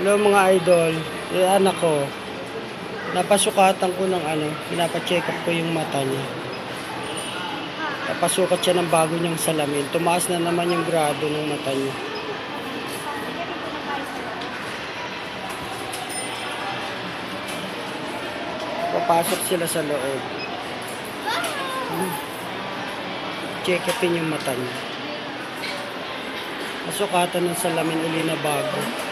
Hello mga idol, yung anak ko, napasukatan ko ng pinapacheck up ko yung mata niya. Napasukat siya ng bago niyang salamin. Tumaas na naman yung grado ng mata niya. Papasok sila sa loob. Check upin yung mata niya. Pasukatan ng salamin uli na bago.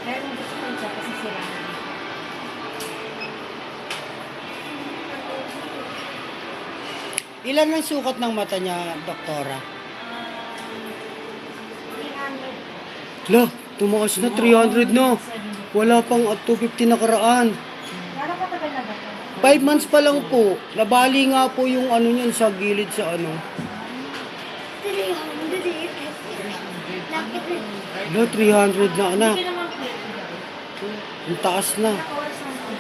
Meron gusto ko siya kasi sila. Ilan ang sukat ng mata niya, doktora? 300. Lah, tumaas na 300 no. Wala pang at 250 nakaraan. Gano'ng katagal na ba ito? 5 months pa lang po. Nabali nga po yung niyan sa gilid sa Lo, 300 na anak. Hindi ka naman clear. Ang taas na. Oras na ito.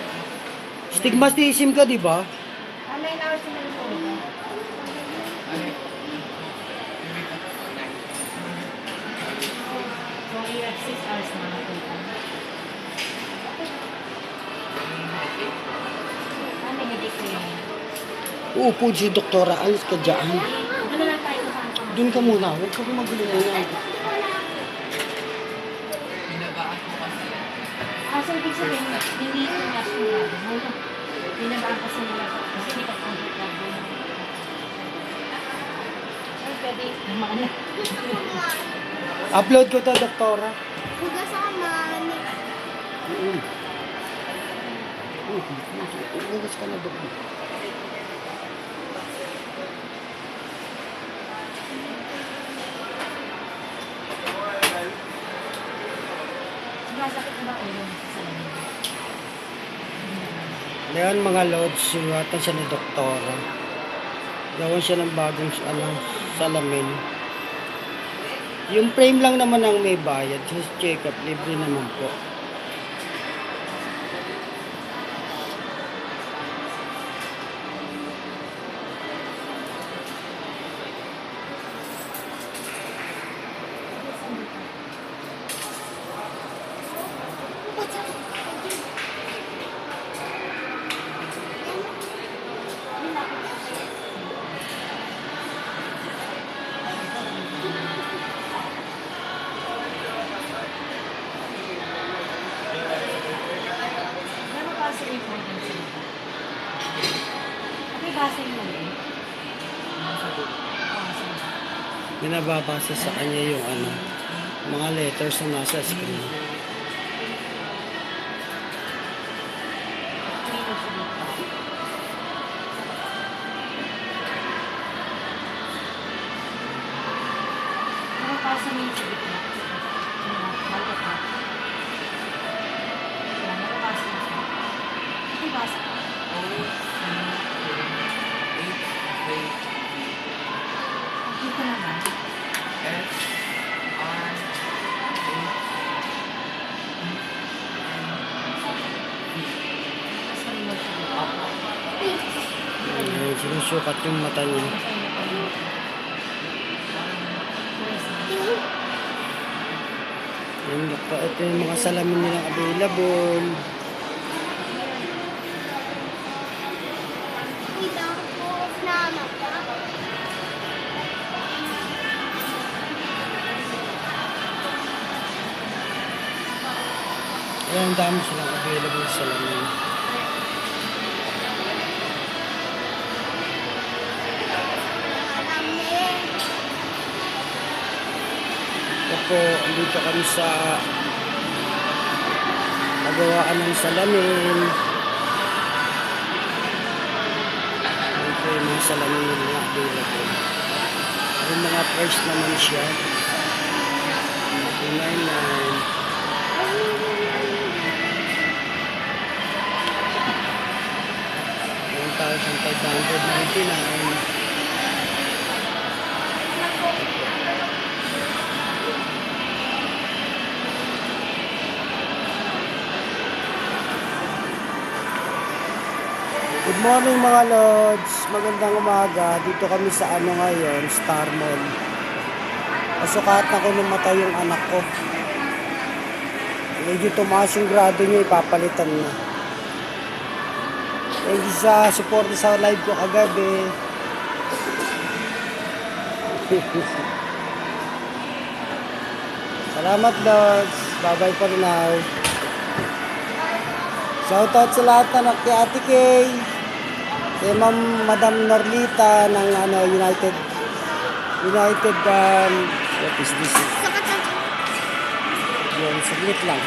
Stigmatism ka, di ba? 9 hours na rin po. So, you have 6 hours na nakita. Ano headache ko yun? Uupo si doktora. Alis ka dyan. Ano lang tayo kung Doon ka muna. Huwag ka magulo muna. So, ibig sabihin, hindi ito national. Binabaan kasi nila kasi hindi ka comfortable. Ay, pwede. Naman. Upload ko to, doktora. Hugas ako man. Hugas ka na, doktora. Sumasakit na ba ulo sa lamin? Ngayon mga lods, singatan siya ni doktora. Gawan siya ng bagong salamin. Yung frame lang naman ang may bayad. Just check up, libre naman po. Ano ba sa importance nito? Okay, basa mo yun. Binababasa sa kanya yung mga letters na nasa screen. Ano basa mo yung sa gitna? Bakit ba? Yan, ano basa mo siya? Okay, basa ka. Dito naman. Basa mo yung siya. Sinusukat yung mata niya. Yung doktor, ito yung mga salamin nilang available. Ilang oras na mata. Ayan, ang dami silang available salamin. Ito po, andito kami sa pagawaan ng salamin. Ito yung mga salamin na available. Yung mga price naman siya. 299. 1,599. Good morning mga Lods. Magandang umaga. Dito kami sa ngayon, Star Mall. Pasukat ako nung mata yung anak ko. Medyo tumaas yung grado niya, ipapalitan na. Thank you sa support sa live ko kagabi. Salamat Lods. Bye-bye for now. Shoutout sa lahat na kay Ate Kay. Kay Madam Norlita ng United what is this? Yun, saglit lang.